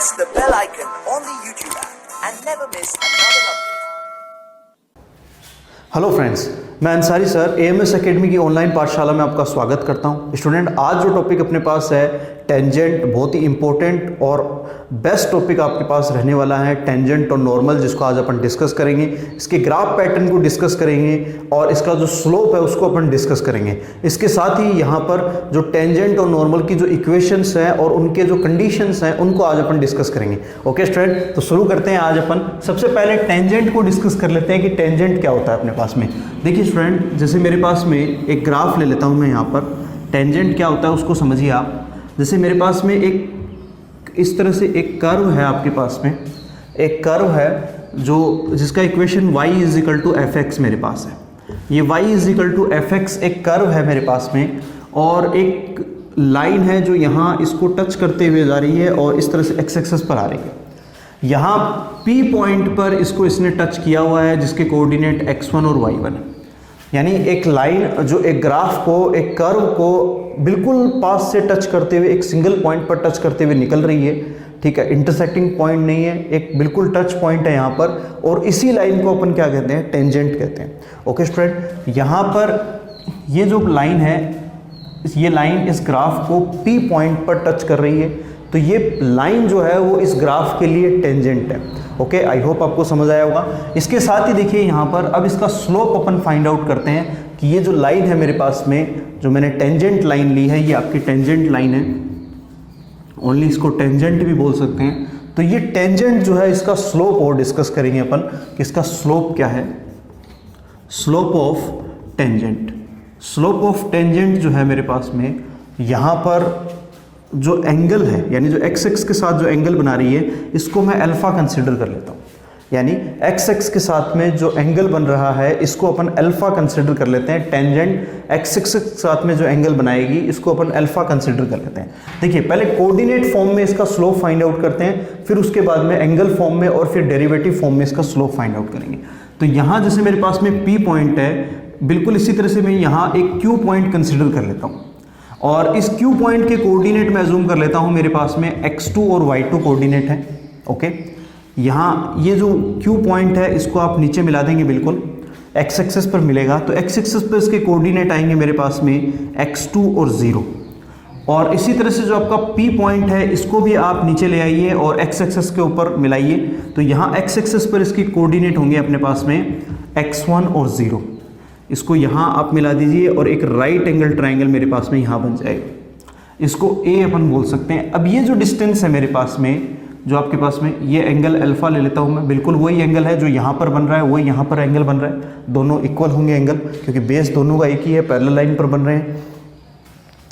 press the bell icon on the YouTube app and never miss another update. Hello friends, मैं Ansari sir AMS academy की online पाठशाला में आपका स्वागत करता हूं। स्टूडेंट, आज जो टॉपिक अपने पास है टेंजेंट, बहुत ही इंपॉर्टेंट और बेस्ट टॉपिक आपके पास रहने वाला है टेंजेंट और नॉर्मल, जिसको आज अपन डिस्कस करेंगे। इसके ग्राफ पैटर्न को डिस्कस करेंगे और इसका जो स्लोप है उसको अपन डिस्कस करेंगे। इसके साथ ही यहाँ पर जो टेंजेंट और नॉर्मल की जो इक्वेशंस हैं और उनके जो कंडीशंस हैं उनको आज अपन डिस्कस करेंगे। ओके स्टूडेंट, तो शुरू करते हैं। आज अपन सबसे पहले टेंजेंट को डिस्कस कर लेते हैं कि टेंजेंट क्या होता है अपने पास में। देखिए स्टूडेंट, जैसे मेरे पास में एक ग्राफ ले लेता हूँ मैं। यहाँ पर टेंजेंट क्या होता है उसको समझिए आप। जैसे मेरे पास में एक इस तरह से एक कर्व है, आपके पास में एक कर्व है जो जिसका इक्वेशन y = fx मेरे पास है। ये y = fx एक कर्व है मेरे पास में, और एक लाइन है जो यहाँ इसको टच करते हुए जा रही है और इस तरह से x एक्सिस पर आ रही है। यहाँ P पॉइंट पर इसको इसने टच किया हुआ है, जिसके कोऑर्डिनेट x1 और y1 है। यानी एक लाइन जो एक ग्राफ को, एक कर्व को बिल्कुल पास से टच करते हुए, एक सिंगल पॉइंट पर टच करते हुए निकल रही है। ठीक है, इंटरसेक्टिंग पॉइंट नहीं है, एक बिल्कुल टच पॉइंट है यहाँ पर, और इसी लाइन को अपन क्या कहते हैं? टेंजेंट कहते हैं। ओके स्टूडेंट, यहाँ पर ये जो लाइन है, ये लाइन इस ग्राफ को P पॉइंट पर टच कर रही है, तो ये लाइन जो है वो इस ग्राफ के लिए टेंजेंट है। ओके, आई होप आपको समझ आया होगा। इसके साथ ही देखिए यहाँ पर अब इसका स्लोप अपन फाइंड आउट करते हैं कि ये जो लाइन है मेरे पास में, जो मैंने टेंजेंट लाइन ली है, ये आपकी टेंजेंट लाइन है। ओनली इसको टेंजेंट भी बोल सकते हैं। तो ये टेंजेंट जो है, इसका स्लोप और डिस्कस करेंगे अपन कि इसका स्लोप क्या है। Slope of tangent, slope of tangent जो है मेरे पास में, यहाँ पर जो एंगल है, यानी जो एक्स एक्स के साथ जो एंगल बना रही है, इसको मैं अल्फा कंसिडर कर लेता हूँ। यानी एक्स एक्स के साथ में जो एंगल बन रहा है इसको अपन अल्फा कंसिडर कर लेते हैं। टेंजेंट एक्स एक्स के साथ में जो एंगल बनाएगी इसको अपन अल्फा कंसिडर कर लेते हैं। देखिए, पहले कोऑर्डिनेट फॉर्म में इसका स्लोप फाइंड आउट करते हैं, फिर उसके बाद में एंगल फॉर्म में और फिर डेरिवेटिव फॉर्म में इसका स्लोप फाइंड आउट करेंगे। तो यहाँ जैसे मेरे पास में P पॉइंट है, बिल्कुल इसी तरह से मैं यहाँ एक Q पॉइंट कंसिडर कर लेता हूँ, और इस Q पॉइंट के कोऑर्डिनेट मैं जूम कर लेता हूँ। मेरे पास में x2 और y2 कोऑर्डिनेट है। ओके, यहाँ ये जो Q पॉइंट है इसको आप नीचे मिला देंगे, बिल्कुल x एक्सिस पर मिलेगा। तो x एक्सिस पर इसके कोऑर्डिनेट आएंगे मेरे पास में x2 और 0। और इसी तरह से जो आपका P पॉइंट है इसको भी आप नीचे ले आइए और x एक्सिस के ऊपर मिलाइए। तो यहाँ x एक्सिस पर इसकी कोऑर्डिनेट होंगे अपने पास में x1 और 0। इसको यहाँ आप मिला दीजिए और एक राइट एंगल ट्रायंगल मेरे पास में यहाँ बन जाएगा। इसको A अपन बोल सकते हैं। अब ये जो डिस्टेंस है मेरे पास में, जो आपके पास में ये एंगल अल्फा ले लेता हूँ मैं, बिल्कुल वही एंगल है जो यहाँ पर बन रहा है, वही यहाँ पर एंगल बन रहा है। दोनों इक्वल होंगे एंगल, क्योंकि बेस दोनों का एक ही है, पैरेलल लाइन पर बन रहे हैं।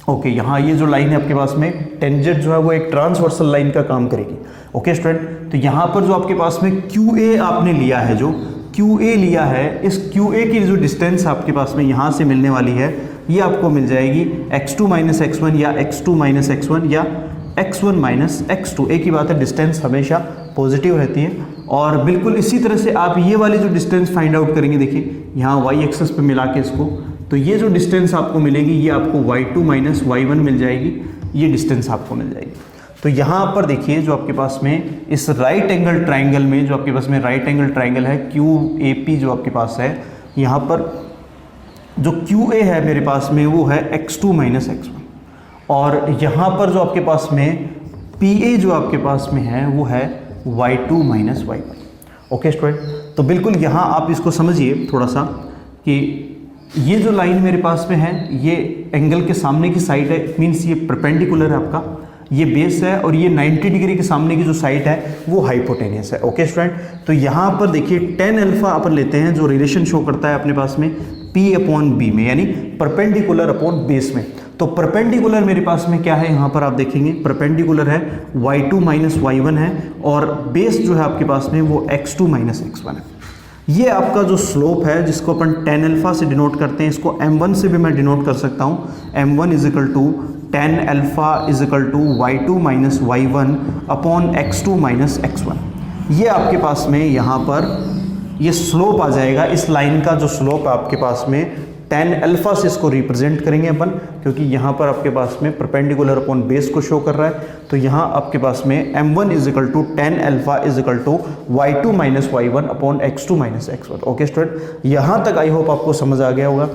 ओके, यहाँ ये जो लाइन है आपके पास में टेंजेंट जो है वो एक ट्रांसवर्सल लाइन का काम करेगी। ओके स्टूडेंट, तो यहाँ पर जो आपके पास में QA आपने लिया है, जो QA लिया है, इस QA की जो डिस्टेंस आपके पास में यहाँ से मिलने वाली है, ये आपको मिल जाएगी x2 - x1 या x2 - x1 या x1 - x2। एक ही बात है, डिस्टेंस हमेशा पॉजिटिव रहती है। और बिल्कुल इसी तरह से आप ये वाली जो डिस्टेंस फाइंड आउट करेंगे, देखिए यहाँ y एक्सिस पे मिला के इसको, तो ये जो डिस्टेंस आपको मिलेगी ये आपको y2 - y1 मिल जाएगी। ये डिस्टेंस आपको मिल जाएगी। तो यहाँ पर देखिए जो आपके पास में इस राइट एंगल ट्रायंगल में, जो आपके पास में राइट एंगल ट्रायंगल है QAP जो आपके पास है, यहाँ पर जो QA है मेरे पास में वो है x2 - x1, और यहाँ पर जो आपके पास में PA जो आपके पास में है वो है y2 - y1। ओके स्टूडेंट, तो बिल्कुल यहाँ आप इसको समझिए थोड़ा सा कि ये जो लाइन मेरे पास में है ये एंगल के सामने की साइड है, इट मीन्स ये परपेंडिकुलर है आपका, ये बेस है, और ये 90 डिग्री के सामने की जो साइड है वो हाइपोटेनियस है। ओके स्टूडेंट, तो यहाँ पर देखिए tan अल्फा अपन लेते हैं, जो रिलेशन शो करता है अपने पास में P/B में, यानी परपेंडिकुलर अपॉन बेस में। तो परपेंडिकुलर मेरे पास में क्या है, यहाँ पर आप देखेंगे परपेंडिकुलर है y2 - y1 है, और बेस जो है आपके पास में वो x2 - x1 है। ये आपका जो स्लोप है जिसको अपन tan अल्फा से डिनोट करते हैं, इसको m1 से भी मैं डिनोट कर सकता हूँ। m1 = tan alpha = y2 - y1 upon x2 - x1। ये आपके पास में यहाँ पर ये स्लोप आ जाएगा। इस लाइन का जो स्लोप है आपके पास में tan अल्फा से इसको रिप्रेजेंट करेंगे अपन, क्योंकि यहाँ पर आपके पास में परपेंडिकुलर अपॉन बेस को शो कर रहा है। तो यहाँ आपके पास में m1 is equal to tan alpha is equal to y2 minus y1 upon x2 minus x1। Okay student, यहाँ तक आई होप आपको समझ आ गया होगा।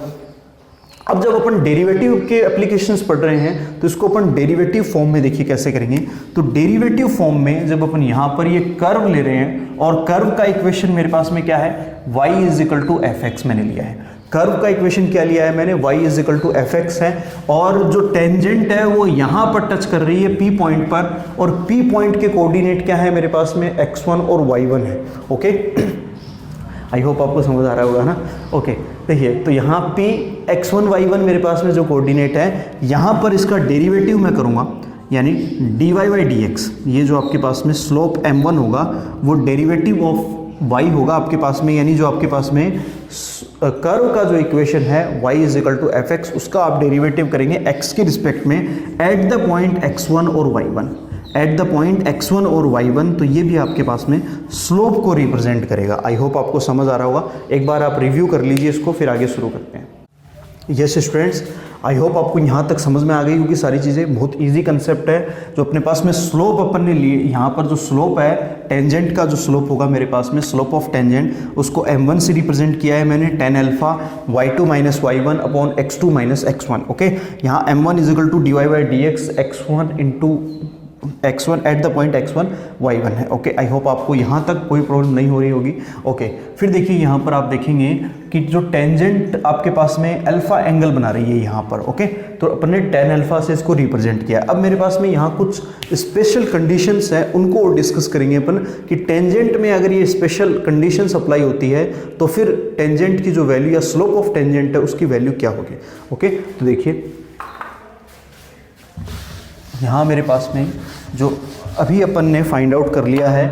अब जब अपन डेरिवेटिव के एप्लीकेशंस पढ़ रहे हैं तो इसको अपन डेरिवेटिव फॉर्म में देखिए कैसे करेंगे। तो डेरिवेटिव फॉर्म में जब अपन यहाँ पर ये कर्व ले रहे हैं और कर्व का इक्वेशन मेरे पास में क्या है, y is equal to f x मैंने लिया है। कर्व का इक्वेशन क्या लिया है मैंने, y is equal to f x है, और जो टेंजेंट है वो यहाँ पर टच कर रही है P पॉइंट पर, और P पॉइंट के कोऑर्डिनेट क्या है मेरे पास में, x1 और y1 है। ओके, आई होप आपको समझ आ रहा होगा ना। ओके, देखिए तो यहाँ P x1 y1 मेरे पास में जो कोऑर्डिनेट है, यहाँ पर इसका डेरिवेटिव मैं करूँगा, यानी dy बाई डी एक्स, ये जो आपके पास में स्लोप m1 होगा वो डेरिवेटिव ऑफ y होगा आपके पास में, यानी जो आपके पास में कर्व का जो इक्वेशन है y is equal to f x, उसका आप डेरिवेटिव करेंगे x के रिस्पेक्ट में एट द पॉइंट x1 और y1, eight the point x1 और y1। तो ये भी आपके पास में स्लोप को रिप्रेजेंट करेगा। आई होप आपको समझ आ रहा होगा। एक बार आप रिव्यू कर लीजिए इसको, फिर आगे शुरू करते हैं। यस स्टूडेंट्स, आई होप आपको यहाँ तक समझ में आ गई होगी सारी चीज़ें। बहुत इजी कंसेप्ट है। जो अपने पास में स्लोप अपन ने लिए, यहाँ पर जो स्लोप है टेंजेंट का, जो स्लोप होगा मेरे पास में स्लोप ऑफ टेंजेंट, उसको m1 से रिप्रेजेंट किया है मैंने tan alpha y2 minus y1 upon x2 minus x1। Okay, यहाँ m1 is equal to d y by d x x1 into x1 at the point x1 y1 है। Okay, I hope आपको यहाँ तक कोई problem नहीं हो रही होगी। ओके, फिर देखिए यहाँ पर आप देखेंगे कि जो टेंजेंट आपके पास में अल्फा एंगल बना रही है यहाँ पर। ओके, तो अपन ने tan अल्फा से इसको रिप्रेजेंट किया। अब मेरे पास में यहाँ कुछ स्पेशल कंडीशंस हैं, उनको डिस्कस करेंगे अपन कि टेंजेंट में अगर ये स्पेशल कंडीशंस अप्लाई होती है तो फिर टेंजेंट की जो वैल्यू या स्लोप ऑफ टेंजेंट है उसकी वैल्यू क्या होगी। ओके, तो देखिए यहाँ मेरे पास में जो अभी अपन ने फाइंड आउट कर लिया है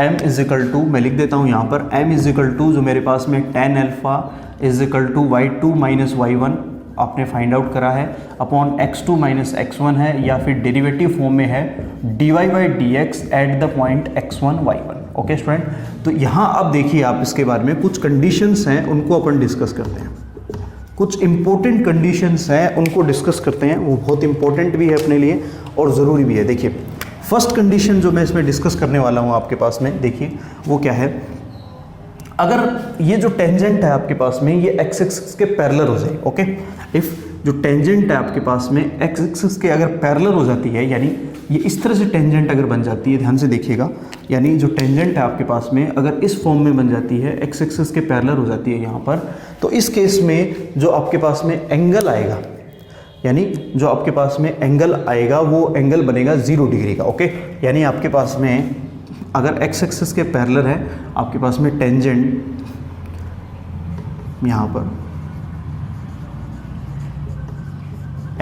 m इज इक्वल टू, मैं लिख देता हूँ यहाँ पर m इज इक्वल टू जो मेरे पास में tan alpha is equal to y2 minus y1 आपने फाइंड आउट करा है अपॉन x2 माइनस x1 है, या फिर डेरिवेटिव फॉर्म में है dy by d x eight the point x1 y1। Okay student, तो यहाँ अब देखिए आप इसके बारे में कुछ कंडीशंस हैं उनको अपन डिस्कस करते हैं। कुछ इंपॉर्टेंट कंडीशंस हैं उनको डिस्कस करते हैं, वो बहुत इंपॉर्टेंट भी है अपने लिए और ज़रूरी भी है। देखिए फर्स्ट कंडीशन जो मैं इसमें डिस्कस करने वाला हूँ आपके पास में, देखिए वो क्या है, अगर ये जो टेंजेंट है आपके पास में ये एक्स एक्सिस के पैरेलल हो जाए। ओके, इफ़ जो टेंजेंट है आपके पास में एक्स एक्सिस के अगर पैरेलल हो जाती है, यानी ये इस तरह से टेंजेंट अगर बन जाती है, ध्यान से देखिएगा, यानी जो टेंजेंट है आपके पास में अगर इस फॉर्म में बन जाती है, एक्स एक्सिस के पैरेलल हो जाती है यहाँ पर, तो इस केस में जो आपके पास में एंगल आएगा, यानी जो आपके पास में एंगल आएगा वो एंगल बनेगा 0 डिग्री का। ओके, यानी आपके पास में अगर एक्स एक्सिस के पैरेलल है आपके पास में टेंजेंट यहाँ पर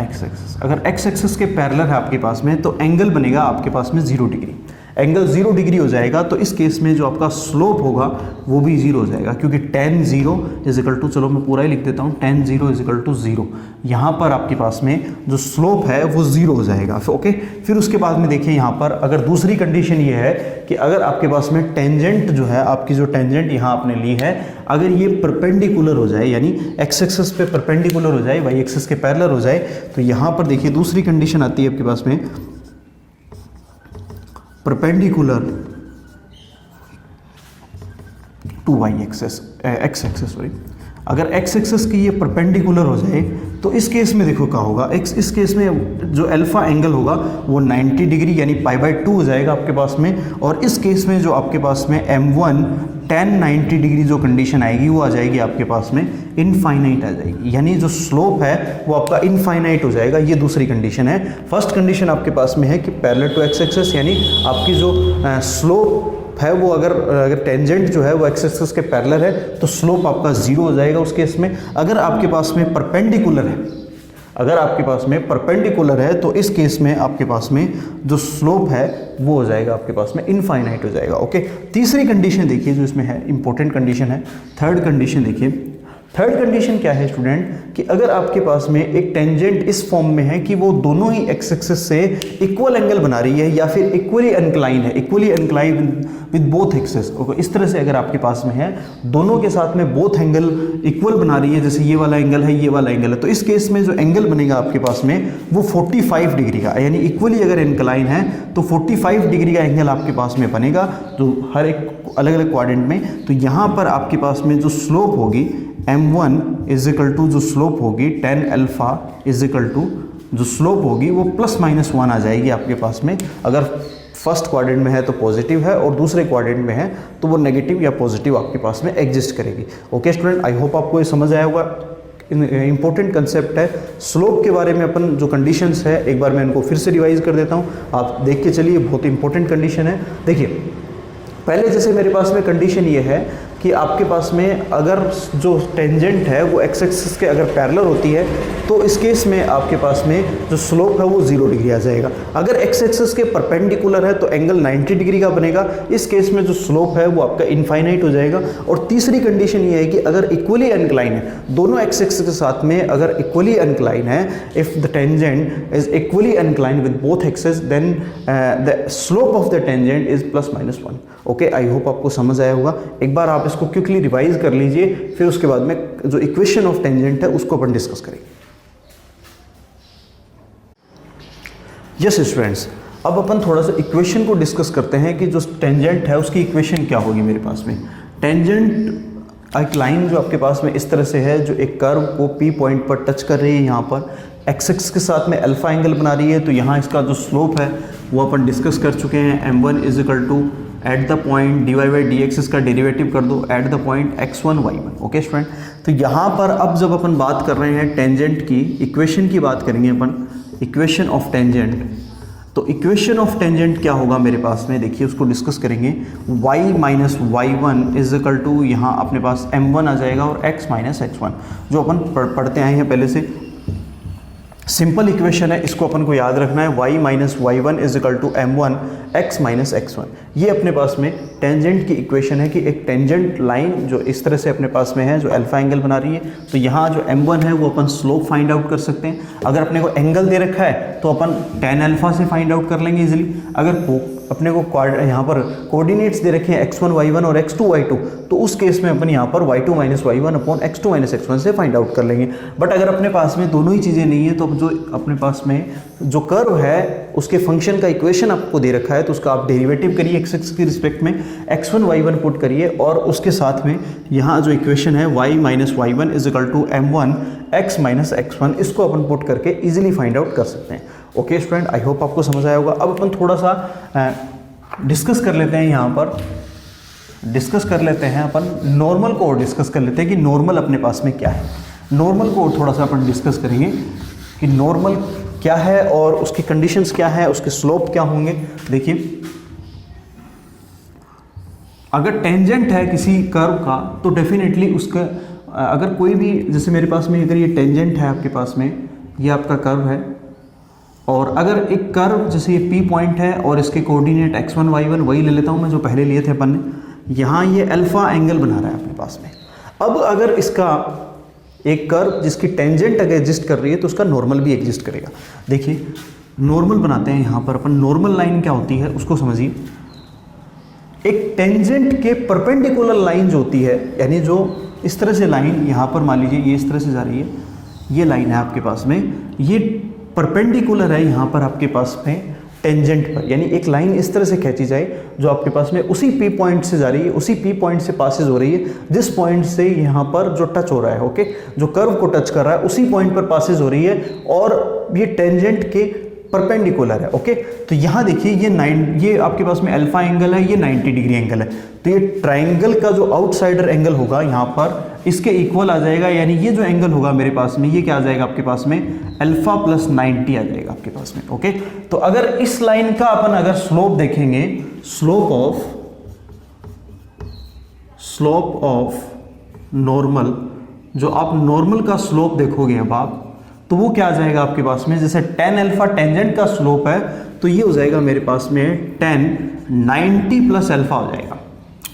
एक्स एक्सिस, अगर एक्स एक्सिस के पैरेलल है आपके पास में तो एंगल बनेगा आपके पास में 0 डिग्री। एंगल 0 डिग्री हो जाएगा तो इस केस में जो आपका स्लोप होगा वो भी 0 हो जाएगा, क्योंकि tan 0 इज इक्वल टू, चलो मैं पूरा ही लिख देता हूँ, tan 0 इज इक्वल टू 0। यहाँ पर आपके पास में जो स्लोप है वो 0 हो जाएगा। ओके, फिर उसके बाद में देखिए यहाँ पर अगर दूसरी कंडीशन ये है कि अगर आपके पास में टेंजेंट जो है, आपकी जो टेंजेंट यहाँ आपने ली है, अगर ये परपेंडिकुलर हो जाए, यानी एक्स एक्सिस पे परपेंडिकुलर हो जाए, वाई एक्सिस के पैरेलल हो जाए, तो यहाँ पर देखिए दूसरी कंडीशन आती है आपके पास में perpendicular to y axis, x axis sorry, अगर एक्स एक्सेस की ये परपेंडिकुलर हो जाए तो इस केस में देखो क्या होगा, इस केस में जो अल्फा एंगल होगा वो 90 डिग्री यानी π/2 हो जाएगा आपके पास में, और इस केस में जो आपके पास में m1 tan 90 डिग्री जो कंडीशन आएगी वो आ जाएगी आपके पास में इनफाइनाइट आ जाएगी, यानी जो स्लोप है वो आपका इनफाइनाइट हो जाएगा। ये दूसरी कंडीशन है। फर्स्ट कंडीशन आपके पास में है कि पैरेलल टू एक्स एक्सिस, यानी आपकी जो स्लोप है वो अगर टेंजेंट जो है वो एक्स एक्सिस के पैरेलल है तो स्लोप आपका 0 हो जाएगा उस केस में। अगर आपके पास में परपेंडिकुलर है, अगर आपके पास में परपेंडिकुलर है तो इस केस में आपके पास में जो स्लोप है वो हो जाएगा आपके पास में इनफाइनाइट हो जाएगा। ओके, तीसरी कंडीशन देखिए जो इसमें है, इंपॉर्टेंट कंडीशन है। थर्ड कंडीशन देखिए, थर्ड कंडीशन क्या है स्टूडेंट कि अगर आपके पास में एक टेंजेंट इस फॉर्म में है कि वो दोनों ही एक्स एक्सिस से इक्वल एंगल बना रही है या फिर equally incline with both axis, इस तरह से अगर आपके पास में है दोनों के साथ में बोथ एंगल इक्वल बना रही है, जैसे ये वाला एंगल है ये वाला एंगल है, तो इस केस में जो एंगल बनेगा आपके पास में वो 45 डिग्री का, यानी इक्वली अगर इंक्लाइन है तो 45 डिग्री का एंगल आपके पास में बनेगा, जो हर एक अलग अलग क्वाड्रेंट में। तो यहाँ पर आपके पास में जो स्लोप होगी m1 इज इक्वल टू जो स्लोप होगी tan alpha is equal to जो स्लोप होगी वो +-1 आ जाएगी आपके पास में। अगर फर्स्ट क्वाड्रेंट में है तो पॉजिटिव है और दूसरे क्वाड्रेंट में है तो वो नेगेटिव या पॉजिटिव आपके पास में एग्जिस्ट करेगी। ओके स्टूडेंट, आई होप आपको ये समझ आया होगा। इंपॉर्टेंट कंसेप्ट है स्लोप के बारे में। अपन जो कंडीशंस है एक बार मैं इनको फिर से रिवाइज कर देता हूँ, आप देख के चलिए, बहुत इंपॉर्टेंट कंडीशन है। देखिए पहले जैसे मेरे पास में कंडीशन ये है कि आपके पास में अगर जो टेंजेंट है वो एक्स एक्सिस के अगर पैरेलल होती है तो इस केस में आपके पास में जो स्लोप है वो 0 डिग्री आ जाएगा। अगर एक्स एक्सिस के परपेंडिकुलर है तो एंगल 90 डिग्री का बनेगा, इस केस में जो स्लोप है वो आपका इनफाइनाइट हो जाएगा। और तीसरी कंडीशन ये है कि अगर इक्वली इंक्लाइन है, दोनों एक्स एक्सिस के साथ में अगर इक्वली इंक्लाइन है, if the tangent is equally incline with both axis then the slope of the tangent is +-1। Okay, I hope आपको समझ आया होगा। एक बार आप इसको क्विकली रिवाइज कर लीजिए, फिर उसके बाद में जो इक्वेशन ऑफ टेंजेंट है उसको अपन डिस्कस करेंगे। यस स्टूडेंट्स, अब अपन थोड़ा सा इक्वेशन को डिस्कस करते हैं कि जो टेंजेंट है उसकी इक्वेशन क्या होगी मेरे पास में। टेंजेंट एक लाइन जो आपके पास में इस तरह से है जो एक कर्व को P पॉइंट पर टच कर रही है, यहाँ पर एक्स एक्सिस के साथ में अल्फा एंगल बना रही है, तो यहाँ इसका जो स्लोप है वो अपन डिस्कस कर चुके हैं। m1 is equal to at the point dy/dx, इसका डेरिवेटिव कर दो at the point x1 y1। Okay student, तो यहाँ पर अब जब अपन बात कर रहे हैं टेंजेंट की इक्वेशन की बात करेंगे अपन, इक्वेशन ऑफ टेंजेंट। तो इक्वेशन ऑफ टेंजेंट क्या होगा मेरे पास में, देखिए उसको डिस्कस करेंगे। y minus y1 is equal to यहाँ अपने पास m1 आ जाएगा और x माइनस x1, जो अपन पढ़ते आए हैं पहले से। सिंपल इक्वेशन है, इसको अपन को याद रखना है। y minus y1 is equal to m1 x minus x1। ये अपने पास में टेंजेंट की इक्वेशन है कि एक टेंजेंट लाइन जो इस तरह से अपने पास में है जो अल्फा एंगल बना रही है, तो यहाँ जो m1 है वो अपन स्लोप फाइंड आउट कर सकते हैं। अगर अपने को एंगल दे रखा है तो अपन tan अल्फा से फाइंड आउट कर लेंगे इजीली। अगर अपने को यहाँ पर कोऑर्डिनेट्स दे रखे हैं x1 y1 और x2 y2, तो उस केस में अपन यहाँ पर y2 minus y1 upon x2 minus x1 से फाइंड आउट कर लेंगे। बट अगर अपने पास में दोनों ही चीज़ें नहीं है तो जो अपने पास में जो कर्व है उसके फंक्शन का इक्वेशन आपको दे रखा है, तो उसका आप डेरिवेटिव करिए एक्स एक्सिस के रिस्पेक्ट में, x1 y1 पुट करिए और उसके साथ में यहाँ जो इक्वेशन है y minus y1 is equal to m1 x minus x1, इसको अपन पुट करके इजीली फाइंड आउट कर सकते हैं। ओके स्टूडेंट, आई होप आपको समझ आया होगा। अब अपन थोड़ा सा डिस्कस कर लेते हैं, यहाँ पर डिस्कस कर लेते हैं अपन नॉर्मल को और डिस्कस कर लेते हैं कि नॉर्मल अपने पास में क्या है। नॉर्मल को और थोड़ा सा अपन डिस्कस करेंगे कि नॉर्मल क्या है और उसकी कंडीशंस क्या है, उसके स्लोप क्या होंगे। देखिए अगर टेंजेंट है किसी कर्व का तो डेफिनेटली उसका अगर कोई भी, जैसे मेरे पास में अगर ये टेंजेंट है आपके पास में, ये आपका कर्व है और अगर एक कर्व जैसे ये P पॉइंट है और इसके कोऑर्डिनेट x1 y1 वही ले लेता हूँ मैं जो पहले लिए थे अपन ने, यहाँ ये अल्फा एंगल बना रहा है अपने पास में। अब अगर इसका एक कर्व जिसकी टेंजेंट अगर एग्जिस्ट कर रही है तो उसका नॉर्मल भी एग्जिस्ट करेगा। देखिए नॉर्मल बनाते हैं यहाँ पर अपन। नॉर्मल लाइन क्या होती है उसको समझिए। एक टेंजेंट के परपेंडिकुलर लाइन जो होती है, यानी जो इस तरह से लाइन यहाँ पर मान लीजिए ये इस तरह से जा रही है, ये लाइन है आपके पास में, ये परपेंडिकुलर है यहाँ पर आपके पास में टेंजेंट पर, यानी एक लाइन इस तरह से खींची जाए जो आपके पास में उसी P पॉइंट से जा रही है, उसी P पॉइंट से पासेज हो रही है, जिस पॉइंट से यहाँ पर जो टच हो रहा है, ओके, जो कर्व को टच कर रहा है उसी पॉइंट पर पासेज हो रही है और ये टेंजेंट के परपेंडिकुलर है। ओके, तो यहाँ देखिए ये आपके पास में अल्फा एंगल है, ये 90 डिग्री एंगल है, तो ये ट्राइंगल का जो आउटसाइडर एंगल होगा यहाँ पर इसके इक्वल आ जाएगा, यानी ये जो एंगल होगा मेरे पास में ये क्या आ जाएगा आपके पास में अल्फा प्लस 90 आ जाएगा आपके पास में। ओके, तो अगर इस लाइन का अपन अगर स्लोप देखेंगे, स्लोप ऑफ नॉर्मल, जो आप नॉर्मल का स्लोप देखोगे अब आप, तो वो क्या आ जाएगा आपके पास में, जैसे tan अल्फा टेंजेंट का स्लोप है तो ये हो जाएगा मेरे पास में tan 90 प्लस अल्फा हो जाएगा।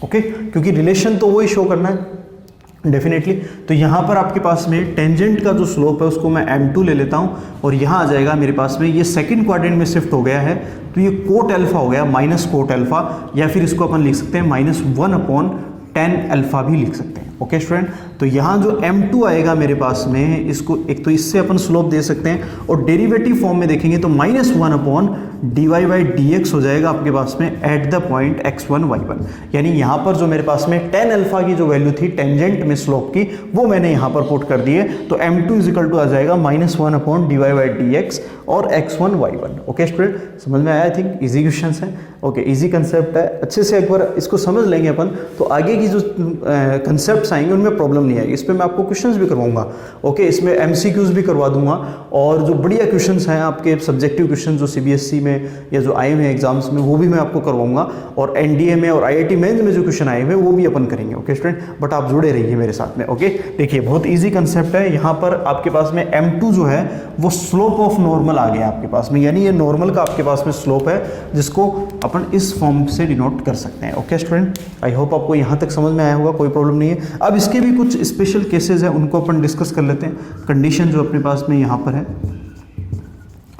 ओके, क्योंकि रिलेशन तो वही शो करना है। डेफिनेटली। तो यहाँ पर आपके पास में टेंजेंट का जो स्लोप है उसको मैं m2 ले लेता हूँ और यहाँ आ जाएगा मेरे पास में, ये सेकंड क्वाड्रेंट में शिफ्ट हो गया है तो ये कोट अल्फा हो गया, माइनस कोट अल्फा, या फिर इसको अपन लिख सकते हैं -1/10 अल्फा भी लिख सकते हैं। ओके स्टूडेंट, तो यहाँ जो m2 आएगा मेरे पास में, इसको एक तो इससे अपन स्लोप दे सकते हैं और डेरिवेटिव फॉर्म में देखेंगे तो -1/dy/dx हो जाएगा आपके पास में eight the point x1 y1। यानी यहाँ पर जो मेरे पास में 10 अल्फा की जो वैल्यू थी टेंजेंट में स्लोप की, वो मैंने यहाँ पर पुट कर दी है। तो m2 = आ जाएगा -1/dy/dx और x1 y1। ओके स्टूडेंट, समझ में आया? आई थिंक इजी क्वेश्चन है। ओके, इजी कंसेप्ट है, अच्छे से एक बार इसको समझ लेंगे अपन तो आगे की जो कंसेप्ट आएंगे उनमें प्रॉब्लम नहीं आएगी। इस पर मैं आपको क्वेश्चंस भी करवाऊंगा। ओके, इसमें एमसीक्यूज भी करवा दूंगा और जो बढ़िया क्वेश्चंस हैं आपके सब्जेक्टिव क्वेश्चन जो सीबीएसई में या जो आए हुए एग्जाम्स में, वो भी मैं आपको करवाऊंगा और एनडीए में और आईआईटी मेंस में जो क्वेश्चन आए हुए वो भी अपन करेंगे। ओके स्टूडेंट, बट आप जुड़े रहिए मेरे साथ में। ओके, देखिए बहुत ईजी कंसेप्ट है। यहाँ पर आपके पास में m2 जो है वो स्लोप ऑफ नॉर्मल आ गया आपके पास में, यानी ये नॉर्मल का आपके पास में स्लोप है जिसको अपन इस फॉर्म से डिनोट कर सकते हैं। ओके स्टूडेंट, आई होप आपको यहाँ तक समझ में आया होगा, कोई प्रॉब्लम नहीं है। अब इसके भी कुछ स्पेशल केसेस हैं, उनको अपन डिस्कस कर लेते हैं। कंडीशन जो अपने पास में यहाँ पर है,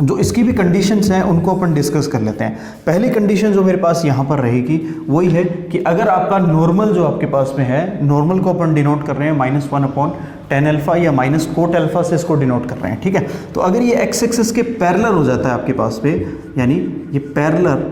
जो इसकी भी कंडीशंस हैं उनको अपन डिस्कस कर लेते हैं। पहली कंडीशन जो मेरे पास यहाँ पर रहेगी वही है कि अगर आपका नॉर्मल जो आपके पास में है, नॉर्मल को अपन डिनोट कर रहे हैं -1/10 अल्फा या माइनस कोट अल्फा से इसको डिनोट कर रहे हैं, ठीक है। तो अगर ये एक्स एक्सिस के पैरेलल हो जाता है आपके पास में, यानी ये पैरेलल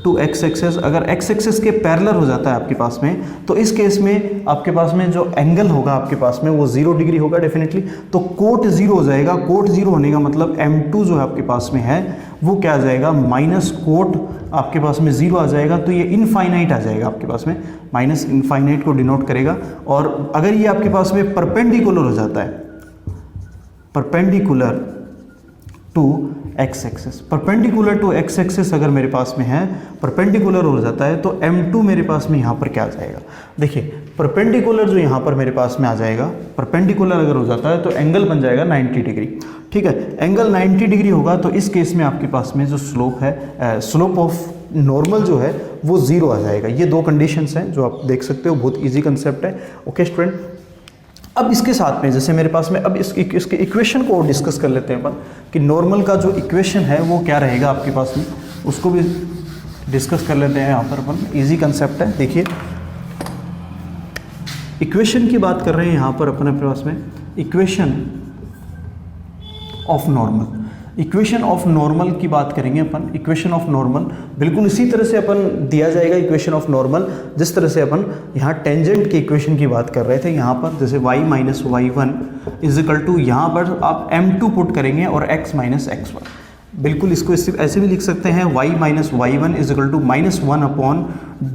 टू एक्स एक्सिस, अगर एक्स एक्सिस के पैरेलल हो जाता है आपके पास में, तो इस केस में आपके पास में जो एंगल होगा आपके पास में वो 0 डिग्री होगा डेफिनेटली। तो कोट 0 हो जाएगा। कोट 0 होने का मतलब m2 जो है आपके पास में है वो क्या आ जाएगा, माइनस कोट आपके पास में 0 आ जाएगा। तो ये इनफाइनाइट आ जाएगा आपके पास में, माइनस इनफाइनाइट को डिनोट करेगा। और अगर ये आपके पास में परपेंडिकुलर हो जाता है, perpendicular to x axis, perpendicular to x axis अगर मेरे पास में है, परपेंडिकुलर हो जाता है, तो m2 मेरे पास में यहाँ पर क्या आ जाएगा, देखिए परपेंडिकुलर जो यहाँ पर मेरे पास में आ जाएगा, परपेंडिकुलर अगर हो जाता है तो एंगल बन जाएगा 90 डिग्री, ठीक है। एंगल 90 डिग्री होगा तो इस केस में आपके पास में जो स्लोप है, स्लोप ऑफ नॉर्मल जो है वो 0 आ जाएगा। ये दो कंडीशंस हैं जो आप देख सकते हो, बहुत ईजी कंसेप्ट है। ओके स्टूडेंट, अब इसके साथ में जैसे मेरे पास में अब इसके इक्वेशन को और डिस्कस कर लेते हैं अपन कि नॉर्मल का जो इक्वेशन है वो क्या रहेगा आपके पास में, उसको भी डिस्कस कर लेते हैं यहाँ पर अपन। इजी कंसेप्ट है। देखिए इक्वेशन की बात कर रहे हैं यहाँ पर अपन अपने पास में, equation of normal, equation of normal की बात करेंगे अपन। इक्वेशन ऑफ नॉर्मल बिल्कुल इसी तरह से अपन दिया जाएगा इक्वेशन ऑफ नॉर्मल जिस तरह से अपन यहाँ टेंजेंट की इक्वेशन की बात कर रहे थे। यहाँ पर जैसे y minus y1 is equal to, यहाँ पर आप m2 पुट करेंगे और x माइनस x1, बिल्कुल इसको ऐसे भी लिख सकते हैं, y minus y1 is equal to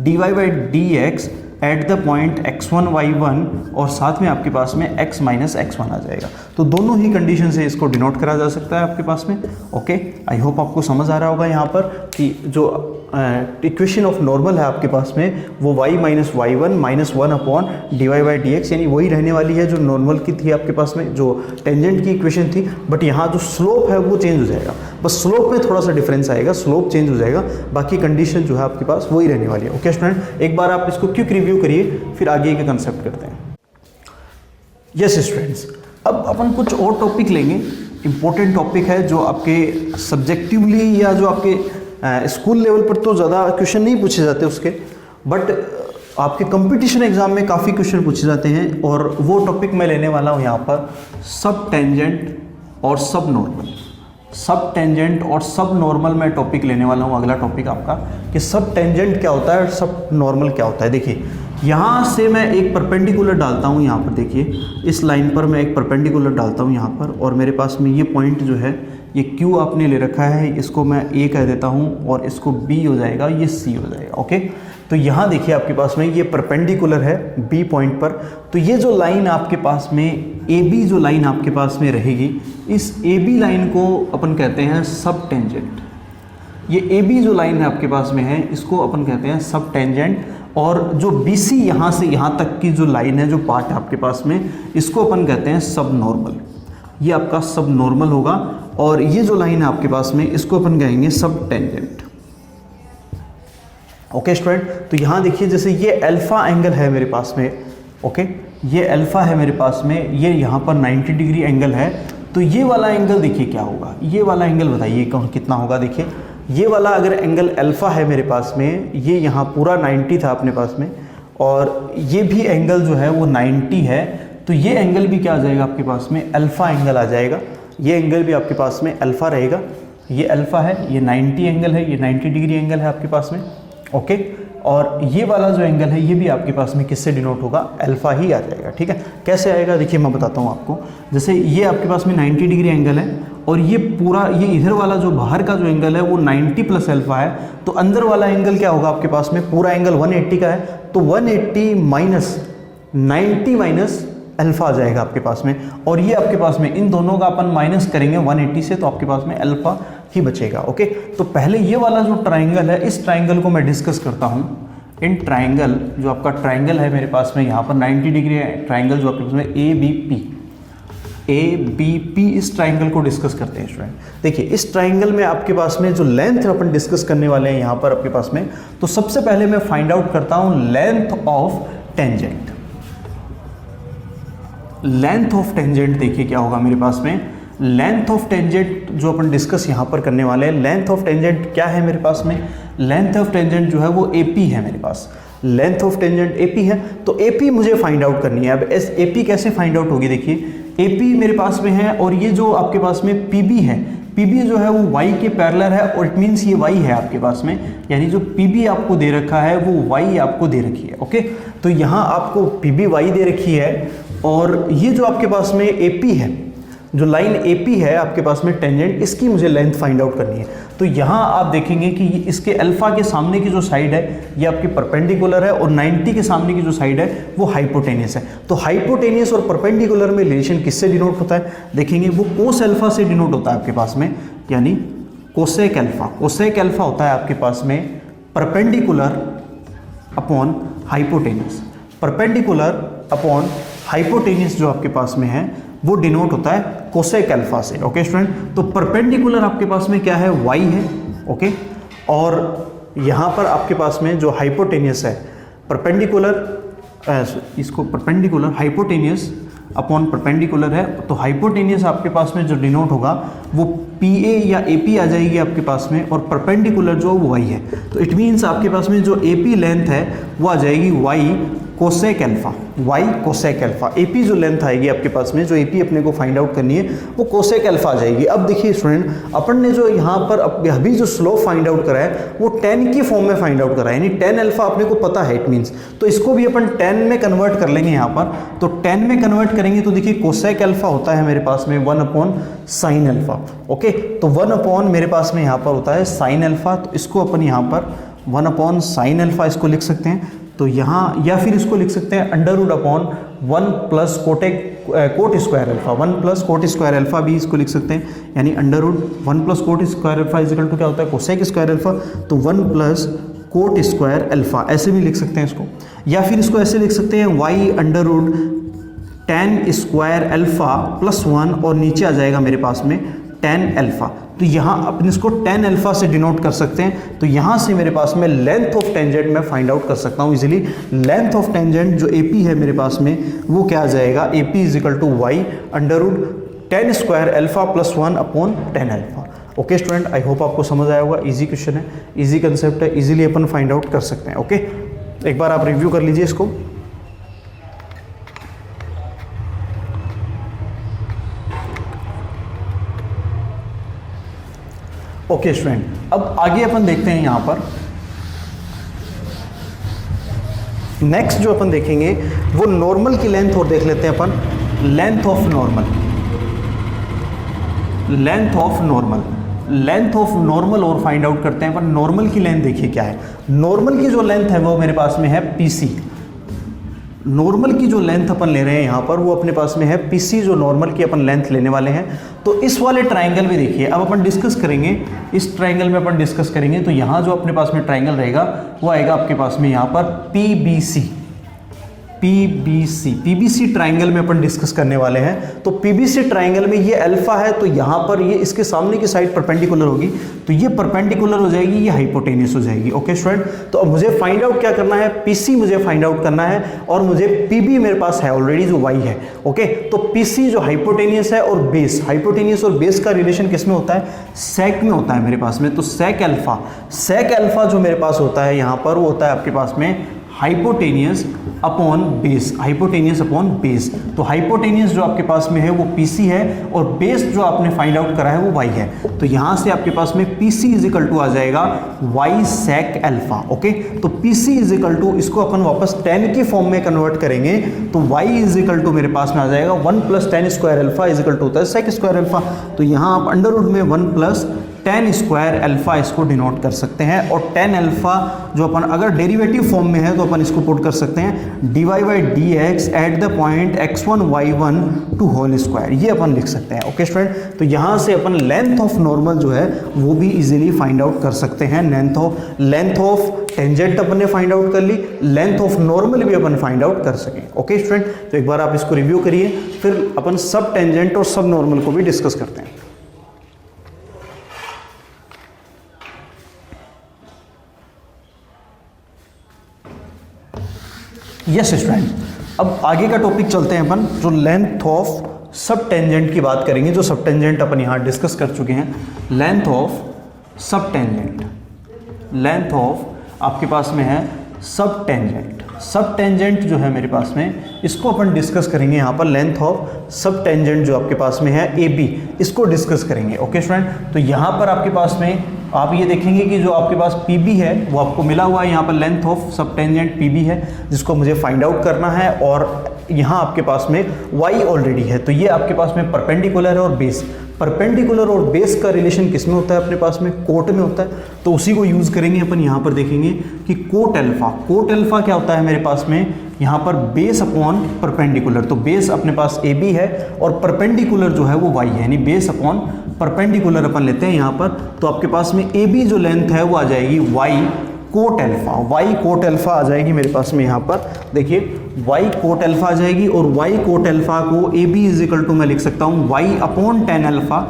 -1/dy/dx at the point x1 y1 और साथ में आपके पास में x माइनस x1 आ जाएगा। तो दोनों ही कंडीशन से इसको डिनोट करा जा सकता है आपके पास में। ओके, आई होप आपको समझ आ रहा होगा यहाँ पर कि जो इक्वेशन ऑफ नॉर्मल है आपके पास में वो y माइनस y1 -1/dy/dx यानी वही रहने वाली है जो नॉर्मल की थी आपके पास में, जो टेंजेंट की इक्वेशन थी। बट यहाँ जो स्लोप है वो चेंज हो जाएगा, बस स्लोप में थोड़ा सा डिफरेंस आएगा, स्लोप चेंज हो जाएगा, बाकी कंडीशन जो है आपके पास वही रहने वाली है। ओके स्टूडेंट, एक बार आप इसको क्विक रिव्यू करिए फिर आगे का कंसेप्ट करते हैं। यस स्टूडेंट्स, अब अपन कुछ और टॉपिक लेंगे, इंपॉर्टेंट टॉपिक है जो आपके सब्जेक्टिवली या जो आपके स्कूल लेवल पर तो ज़्यादा क्वेश्चन नहीं पूछे जाते उसके, बट आपके कंपटीशन एग्जाम में काफ़ी क्वेश्चन पूछे जाते हैं। और वो टॉपिक मैं लेने वाला हूँ यहाँ पर, सब टेंजेंट और सब नॉर्मल। सब टेंजेंट और सब नॉर्मल मैं टॉपिक लेने वाला हूँ, अगला टॉपिक आपका, कि सब टेंजेंट क्या होता है और सब नॉर्मल क्या होता है। देखिए यहाँ से मैं एक परपेंडिकुलर डालता हूँ, यहाँ पर देखिए इस लाइन पर मैं एक परपेंडिकुलर डालता हूँ यहाँ पर, और मेरे पास में ये पॉइंट जो है ये Q आपने ले रखा है, इसको मैं A कह देता हूँ और इसको B हो जाएगा, ये C हो जाएगा। ओके, तो यहाँ देखिए आपके पास में ये परपेंडिकुलर है B पॉइंट पर, तो ये जो लाइन आपके पास में AB जो लाइन आपके पास में रहेगी, इस AB लाइन को अपन कहते हैं सब टेंजेंट। ये AB जो लाइन है आपके पास में है इसको अपन कहते हैं सब टेंजेंट, और जो BC यहाँ से यहाँ तक की जो लाइन है, जो पार्ट है आपके पास में, इसको अपन कहते हैं सब नॉर्मल। ये आपका सब नॉर्मल होगा, और ये जो लाइन है आपके पास में इसको अपन कहेंगे सब टेंजेंट। ओके स्टूडेंट, तो यहाँ देखिए जैसे ये अल्फा एंगल है मेरे पास में, ओके ये अल्फ़ा है मेरे पास में, ये यहाँ पर 90 डिग्री एंगल है, तो ये वाला एंगल देखिए क्या होगा, ये वाला एंगल बताइए कितना होगा। देखिए ये वाला अगर एंगल अल्फ़ा है मेरे पास में, ये यहाँ पूरा 90 था अपने पास में, और ये भी एंगल जो है वो 90 है, तो ये एंगल भी क्या आ जाएगा आपके पास में, अल्फ़ा एंगल आ जाएगा। ये एंगल भी आपके पास में अल्फ़ा रहेगा, ये अल्फ़ा है, ये 90 एंगल है, ये 90 डिग्री एंगल है आपके पास में, ओके। और ये वाला जो एंगल है ये भी आपके पास में किससे डिनोट होगा, अल्फ़ा ही आ जाएगा, ठीक है। कैसे आएगा देखिए मैं बताता हूँ आपको। जैसे ये आपके पास में 90 डिग्री एंगल है, और ये पूरा ये इधर वाला जो बाहर का जो एंगल है वो 90 प्लस अल्फ़ा है, तो अंदर वाला एंगल क्या होगा आपके पास में, पूरा एंगल 180 का है, तो 180 माइनस 90 माइनस अल्फ़ा आ जाएगा आपके पास में। और ये आपके पास में इन दोनों का अपन माइनस करेंगे 180 से, तो आपके पास में अल्फ़ा ही बचेगा, ओके। तो पहले ये वाला जो ट्राइंगल है, इस ट्राइंगल को मैं डिस्कस करता हूँ। इन ट्राइंगल जो आपका ट्राइंगल है मेरे पास में यहाँ पर 90 डिग्री ट्राइंगल जो आपके पास में ए बी पी, इस ट्राइंगल को डिस्कस करते हैं स्टूडेंट। देखिए इस ट्राइंगल में आपके पास में जो लेंथ अपन डिस्कस करने वाले हैं यहाँ पर आपके पास में, तो सबसे पहले मैं फाइंड आउट करता हूँ length of tangent. Length of tangent देखिए क्या होगा मेरे पास में, लेंथ ऑफ टेंजेंट जो अपन डिस्कस यहाँ पर करने वाले हैं, लेंथ ऑफ टेंजेंट क्या है मेरे पास में, लेंथ ऑफ टेंजेंट जो है वो AP है मेरे पास, लेंथ ऑफ टेंजेंट AP है, तो AP मुझे फाइंड आउट करनी है। अब AP कैसे फाइंड आउट होगी, देखिए AP मेरे पास में है, और ये जो आपके पास में PB है, PB जो है वो Y के पैरेलल है, और इट मीन्स ये Y है आपके पास में, यानी जो PB आपको दे रखा है वो Y आपको दे रखी है, ओके। तो यहाँ आपको PB Y दे रखी है, और ये जो आपके पास में AP है, जो लाइन AP है आपके पास में टेंजेंट, इसकी मुझे लेंथ फाइंड आउट करनी है। तो यहाँ आप देखेंगे कि इसके अल्फ़ा के सामने की जो साइड है ये आपकी परपेंडिकुलर है, और 90 के सामने की जो साइड है वो हाइपोटेनियस है। तो हाइपोटेनियस और परपेंडिकुलर में रिलेशन किससे डिनोट होता है, देखेंगे वो कोस अल्फ़ा से डिनोट होता है आपके पास में, यानी कोसेक अल्फ़ा। कोसेक अल्फ़ा होता है आपके पास में perpendicular upon hypotenuse, perpendicular upon hypotenuse जो आपके पास में है वो डिनोट होता है कोसेक अल्फ़ा से, ओके स्टूडेंट। तो परपेंडिकुलर आपके पास में क्या है, y है, ओके। और यहाँ पर आपके पास में जो हाइपोटेनियस है, परपेंडिकुलर इसको परपेंडिकुलर हाइपोटेनियस अपॉन परपेंडिकुलर है, तो हाइपोटेनियस आपके पास में जो डिनोट होगा वो PA या AP आ जाएगी आपके पास में, और परपेंडिकुलर जो वो y है, तो इट मीन्स आपके पास में जो AP लेंथ है वो आ जाएगी y cosec alpha, y cosec alpha. AP जो लेंथ आएगी आपके पास में, जो AP अपने को फाइंड आउट करनी है वो कोसेक अल्फ़ा आ जाएगी। अब देखिए स्टूडेंट, अपन ने जो यहाँ पर अभी जो स्लोप फाइंड आउट करा है वो 10 की फॉर्म में फाइंड आउट करा है, यानी 10 अल्फ़ा अपने को पता है, इट मीन्स, तो इसको भी अपन 10 में कन्वर्ट कर लेंगे यहाँ पर। तो 10 में कन्वर्ट करेंगे तो देखिए कोसेक अल्फ़ा होता है मेरे पास में 1 अपॉन साइन अल्फ़ा, ओके। तो 1 अपॉन मेरे पास में यहाँ पर होता है साइन अल्फ़ा, तो इसको अपन यहाँ पर 1 अपॉन साइन अल्फ़ा इसको लिख सकते हैं। तो यहाँ, या फिर इसको लिख सकते हैं under root upon 1 plus cot square alpha, 1 plus cot square alpha भी इसको लिख सकते हैं, यानी under root 1 plus cot square alpha is equal to क्या होता है, कोसेक स्क्वायर अल्फ़ा, तो 1 प्लस कोट स्क्वायर अल्फ़ा, ऐसे भी लिख सकते हैं इसको। या फिर इसको ऐसे लिख सकते हैं y under root tan square alpha plus 1, और नीचे आ जाएगा मेरे पास में tan अल्फ़ा। तो यहाँ अपन इसको tan अल्फ़ा से डिनोट कर सकते हैं, तो यहाँ से मेरे पास में लेंथ ऑफ टेंजेंट मैं फाइंड आउट कर सकता हूँ इजीली। लेंथ ऑफ टेंजेंट जो AP है मेरे पास में वो क्या आ जाएगा, AP is equal to y under root tan square alpha plus 1 upon tan alpha. Okay student, I hope आपको समझ आया होगा। इजी क्वेश्चन है, इजी कंसेप्ट है, इजीली अपन फाइंड आउट कर सकते हैं, ओके। एक बार आप रिव्यू कर लीजिए इसको। ओके स्टूडेंट, अब आगे अपन देखते हैं यहाँ पर नेक्स्ट जो अपन देखेंगे वो नॉर्मल की लेंथ और देख लेते हैं अपन, length of normal, length of normal, length of normal और फाइंड आउट करते हैं अपन। नॉर्मल की लेंथ देखिए क्या है, नॉर्मल की जो लेंथ है वो मेरे पास में है PC। नॉर्मल की जो लेंथ अपन ले रहे हैं यहाँ पर वो अपने पास में है PC, जो नॉर्मल की अपन लेंथ लेने वाले हैं। तो इस वाले ट्राइंगल में देखिए, अब अपन डिस्कस करेंगे, इस ट्राइंगल में अपन डिस्कस करेंगे, तो यहाँ जो अपने पास में ट्राइंगल रहेगा वो आएगा आपके पास में यहाँ पर PBC, पीबीसी ट्राइंगल में अपन डिस्कस करने वाले हैं। तो पीबीसी ट्राइंगल में ये अल्फा है, तो यहाँ पर ये इसके सामने की साइड परपेंडिकुलर होगी, तो ये परपेंडिकुलर हो जाएगी, ये हाइपोटेनियस हो जाएगी। ओके स्टूडेंट, तो अब मुझे फाइंड आउट क्या करना है, पीसी मुझे फाइंड आउट करना है, और मुझे पीबी मेरे पास है ऑलरेडी जो वाई है। ओके, तो पीसी जो हाइपोटेनियस है और बेस, हाइपोटेनियस और बेस का रिलेशन किस में होता है, सेक में होता है मेरे पास में। तो सेक अल्फा जो मेरे पास होता है यहाँ पर, वो होता है आपके पास में hypotenuse upon base, hypotenuse upon base. तो हाइपोटेनियस जो आपके पास में है वो पीसी है, और बेस जो आपने फाइंड आउट करा है वो वाई है। तो यहां से आपके पास में पीसी इज इक्वल टू आ जाएगा वाई सेक अल्फा। ओके, तो पीसी इज इक्वल टू, इसको अपन वापस 10 की फॉर्म में कन्वर्ट करेंगे, तो वाई इज इक्वल टू मेरे पास में आ जाएगा 1 + 10 square alpha is equal to होता है सेक स्क्वायर अल्फा। तो यहां आप अंडर रूट में 1 + 10 स्क्वायर अल्फा इसको डिनोट कर सकते हैं, और 10 अल्फा जो अपन अगर डेरिवेटिव फॉर्म में है तो अपन इसको पुट कर सकते हैं dy/dx at the point x1 y1 to whole square, ये अपन लिख सकते हैं। ओके स्टूडेंट, तो यहाँ से अपन लेंथ ऑफ नॉर्मल जो है वो भी इजीली फाइंड आउट कर सकते हैं। लेंथ ऑफ टेंजेंट अपन ने फाइंड आउट कर ली, लेंथ ऑफ नॉर्मल भी अपन फाइंड आउट कर सकें। ओके स्टूडेंट, तो एक बार आप इसको रिव्यू करिए, फिर अपन सब टेंजेंट और सब नॉर्मल को भी डिस्कस करते हैं। यस स्टूडेंट, अब आगे का टॉपिक चलते हैं अपन, जो लेंथ ऑफ सब टेंजेंट की बात करेंगे। जो सब टेंजेंट अपन यहाँ डिस्कस कर चुके हैं, लेंथ ऑफ सब टेंजेंट, लेंथ ऑफ आपके पास में है सब टेंजेंट जो है मेरे पास में, इसको अपन डिस्कस करेंगे यहाँ पर। लेंथ ऑफ सब टेंजेंट जो आपके पास में है ए बी, इसको डिस्कस करेंगे। ओके स्टूडेंट, तो यहाँ पर आपके पास में आप ये देखेंगे कि जो आपके पास पीबी है वो आपको मिला हुआ है, यहाँ पर लेंथ ऑफ सब टेंजेंट पीबी है, जिसको मुझे फाइंड आउट करना है, और यहाँ आपके पास में वाई ऑलरेडी है। तो ये आपके पास में परपेंडिकुलर है और बेस, परपेंडिकुलर और बेस का रिलेशन किस में होता है अपने पास में, कोट में होता है। तो उसी को यूज़ करेंगे अपन। यहाँ पर देखेंगे कि कोट अल्फा क्या होता है मेरे पास में, यहाँ पर बेस अपॉन परपेंडिकुलर। तो बेस अपने पास ए बी है और परपेंडिकुलर जो है वो वाई है, यानी बेस अपॉन परपेंडिकुलर अपन लेते हैं यहाँ पर। तो आपके पास में ए बी जो लेंथ है वो आ जाएगी वाई कोट अल्फा आ जाएगी मेरे पास में। यहाँ पर देखिए y कोट अल्फा आ जाएगी, और y कोट अल्फा को A B is equal to मैं लिख सकता हूँ y अपॉन 10 अल्फा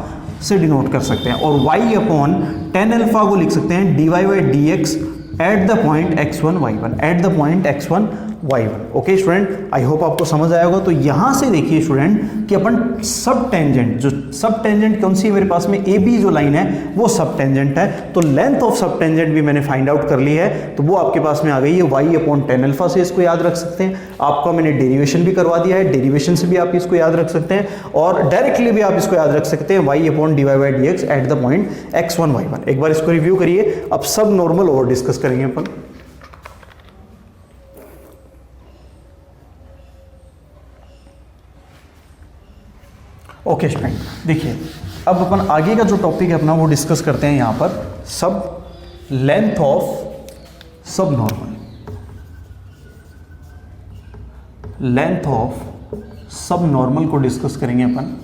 से डिनोट कर सकते हैं, और y अपॉन 10 अल्फा को लिख सकते हैं dy/dx at the point x1 y1, eight the point x1 y1। Okay student, I hope आपको समझ आया होगा। तो यहाँ से देखिए स्टूडेंट कि अपन सब टेंजेंट, जो सब टेंजेंट कौन सी है मेरे पास में, ए बी जो लाइन है वो सब टेंजेंट है। तो लेंथ ऑफ सब टेंजेंट भी मैंने फाइंड आउट कर ली है, तो वो आपके पास में आ गई है y अपॉन 10 अल्फा से, इसको याद रख सकते हैं। आपको मैंने डेरिवेशन भी करवा दिया है, डेरिवेशन से भी आप इसको याद रख सकते हैं, और डायरेक्टली भी आप इसको याद रख सकते हैं y upon dy/dx at the point x1 y1। एक बार इसको रिव्यू करिए। अब सब नॉर्मल और डिस्कस करेंगे अपन। ओके स्टूडेंट, देखिए अब अपन आगे का जो टॉपिक है अपना वो डिस्कस करते हैं यहाँ पर, सब लेंथ ऑफ सब नॉर्मल, लेंथ ऑफ सब नॉर्मल को डिस्कस करेंगे अपन।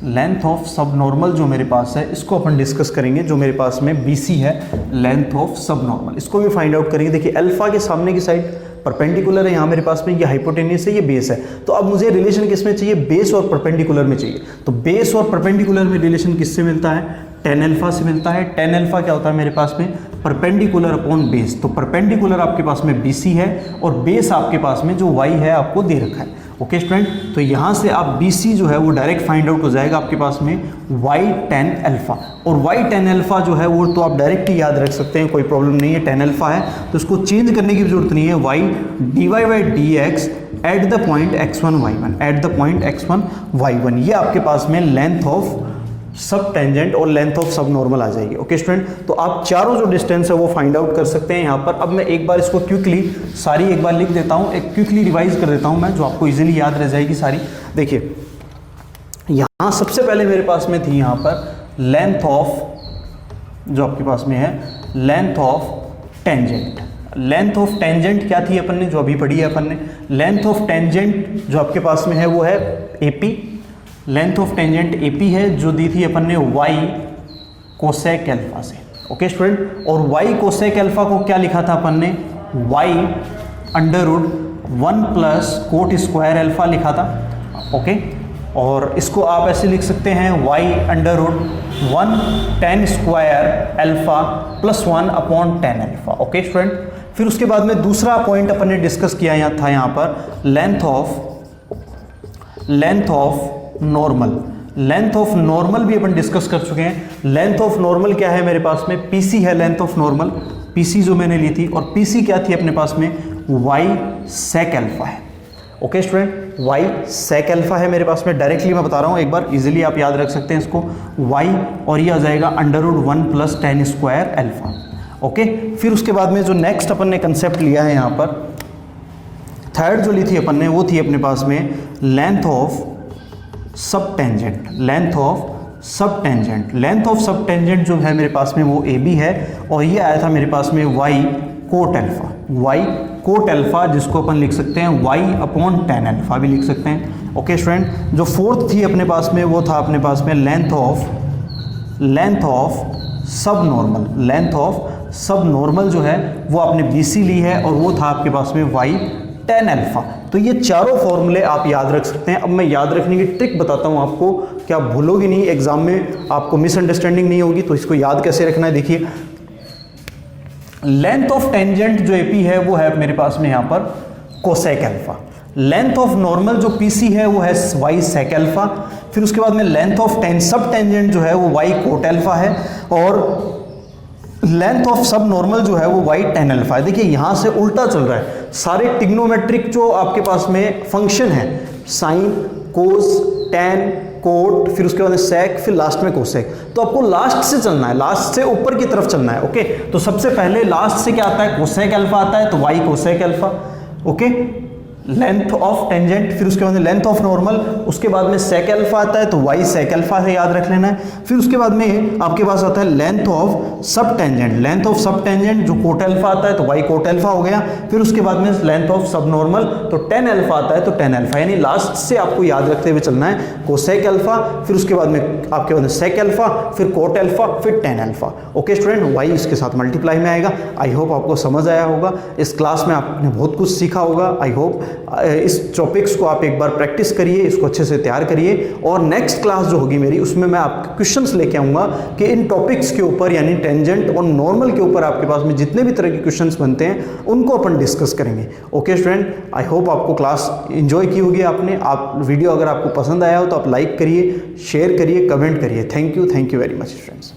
लेंथ ऑफ सब नॉर्मल जो मेरे पास है इसको अपन डिस्कस करेंगे। जो मेरे पास में BC है, लेंथ ऑफ सब नॉर्मल, इसको भी फाइंड आउट करेंगे। देखिए अल्फा के सामने की साइड परपेंडिकुलर है यहाँ मेरे पास में, ये हाइपोटेनियस है, ये बेस है। तो अब मुझे रिलेशन किस में चाहिए, बेस और परपेंडिकुलर में चाहिए। तो बेस और परपेंडिकुलर में रिलेशन किससे मिलता है, 10 अल्फा से मिलता है। 10 अल्फा क्या होता है मेरे पास में, परपेंडिकुलर अपॉन बेस। तो परपेंडिकुलर आपके पास में BC है, और बेस आपके पास में जो y है आपको दे रखा है। ओके स्टूडेंट, तो यहाँ से आप BC जो है वो डायरेक्ट फाइंड आउट हो जाएगा आपके पास में y10 अल्फा, और y10 अल्फा जो है वो तो आप डायरेक्ट ही याद रख सकते हैं, कोई प्रॉब्लम नहीं है। 10 अल्फा है तो इसको चेंज करने की जरूरत नहीं है। y dy/dx at the point x1 y1, eight the point x1 y1, ये आपके पास में लेंथ ऑफ सब टेंजेंट और लेंथ ऑफ सब नॉर्मल आ जाएगी। ओके स्टूडेंट, तो आप चारों जो डिस्टेंस है वो फाइंड आउट कर सकते हैं यहाँ पर। अब मैं एक बार इसको क्विकली सारी एक बार लिख देता हूँ, एक क्विकली रिवाइज कर देता हूँ मैं, जो आपको इजीली याद रह जाएगी सारी। देखिए यहाँ सबसे पहले मेरे पास में थी यहाँ पर लेंथ ऑफ, जो आपके पास में है length of tangent. Length of tangent क्या थी अपन ने, जो अभी पढ़ी है अपन ने। लेंथ ऑफ टेंजेंट जो आपके पास में है वो है AP, length of tangent AP है, जो दी थी अपन ने y कोसेक अल्फा से। ओके स्टूडेंट, और y कोसेक अल्फा को क्या लिखा था अपन ने, y under root 1 plus cot square alpha लिखा था, ओके। और इसको आप ऐसे लिख सकते हैं y under root 1 tan square alpha plus 1 upon tan alpha, okay student. फिर उसके बाद में दूसरा पॉइंट अपन ने डिस्कस किया यहाँ पर लेंथ ऑफ नॉर्मल भी अपन डिस्कस कर चुके हैं। लेंथ ऑफ नॉर्मल क्या है मेरे पास में, PC है लेंथ ऑफ नॉर्मल, PC जो मैंने ली थी, और PC क्या थी अपने पास में, y sec अल्फ़ा है, okay student. y sec alpha है मेरे पास में, डायरेक्टली मैं बता रहा हूँ, एक बार इजीली आप याद रख सकते हैं इसको, y और ये आ जाएगा under root 1 plus tan square alpha, okay. फिर उसके बाद में जो नेक्स्ट अपन ने कंसेप्ट लिया है यहाँ पर, थर्ड जो ली थी अपन ने, वो थी अपने पास में लेंथ ऑफ सब टेंजेंट। लेंथ ऑफ सब टेंजेंट जो है मेरे पास में वो AB है, और ये आया था मेरे पास में y कोट अल्फ़ा, जिसको अपन लिख सकते हैं y अपॉन tan अल्फ़ा भी लिख सकते हैं, ओके स्टूडेंट। जो फोर्थ थी अपने पास में, वो था अपने पास में लेंथ ऑफ सब नॉर्मल जो है वो आपने BC ली है, और वो था आपके पास में y tan अल्फ़ा। तो ये चारों फॉर्मूले आप याद रख सकते हैं। अब मैं याद रखने की ट्रिक बताता हूँ आपको, क्या आप भूलोगे नहीं, एग्जाम में आपको मिसअंडरस्टैंडिंग नहीं होगी। तो इसको याद कैसे रखना है, देखिए लेंथ ऑफ टेंजेंट जो AP है वो है मेरे पास में यहाँ पर cosec alpha. Length of normal जो PC है वो है y sec अल्फ़ा। फिर उसके बाद में लेंथ ऑफ सब टेंजेंट जो है वो y कोट अल्फ़ा है, और लेंथ ऑफ सब नॉर्मल जो है वो y tan अल्फ़ा है। देखिए यहाँ से उल्टा चल रहा है, सारे ट्रिग्नोमेट्रिक जो आपके पास में फंक्शन है, साइन, कोस, tan, कोट, फिर उसके बाद सेक, फिर लास्ट में कोसेक, तो आपको लास्ट से चलना है, लास्ट से ऊपर की तरफ चलना है, ओके। तो सबसे पहले लास्ट से क्या आता है, कोसेक अल्फ़ा आता है, तो y cosec alpha, okay. Length of tangent, फिर उसके बाद में लेंथ ऑफ नॉर्मल, उसके बाद में सेक अल्फ़ा आता है, तो y सेक अल्फ़ा है, याद रख लेना है। फिर उसके बाद में आपके पास आता है लेंथ ऑफ सब टेंजेंट जो कोट अल्फ़ा आता है, तो y कोट अल्फ़ा हो गया। फिर उसके बाद में लेंथ ऑफ सब नॉर्मल, तो tan अल्फ़ा आता है, तो tan अल्फ़ा, यानी लास्ट से आपको याद रखते हुए चलना है, कोसेक अल्फ़ा, फिर उसके बाद में आपके बाद में सेक अल्फ़ा, फिर कोट अल्फ़ा, फिर tan alpha, okay student. y इसके साथ मल्टीप्लाई में आएगा। आई होप आपको समझ आया होगा, इस क्लास में आपने बहुत कुछ सीखा होगा। आई होप इस टॉपिक्स को आप एक बार प्रैक्टिस करिए, इसको अच्छे से तैयार करिए, और नेक्स्ट क्लास जो होगी मेरी, उसमें मैं आपके क्वेश्चंस लेके आऊँगा कि इन टॉपिक्स के ऊपर, यानी टेंजेंट और नॉर्मल के ऊपर आपके पास में जितने भी तरह के क्वेश्चंस बनते हैं उनको अपन डिस्कस करेंगे, ओके स्टूडेंट। आई होप आपको क्लास एंजॉय की होगी आपने। आप वीडियो अगर आपको पसंद आया हो तो आप लाइक करिए, शेयर करिए, कमेंट करिए। Thank you very much students.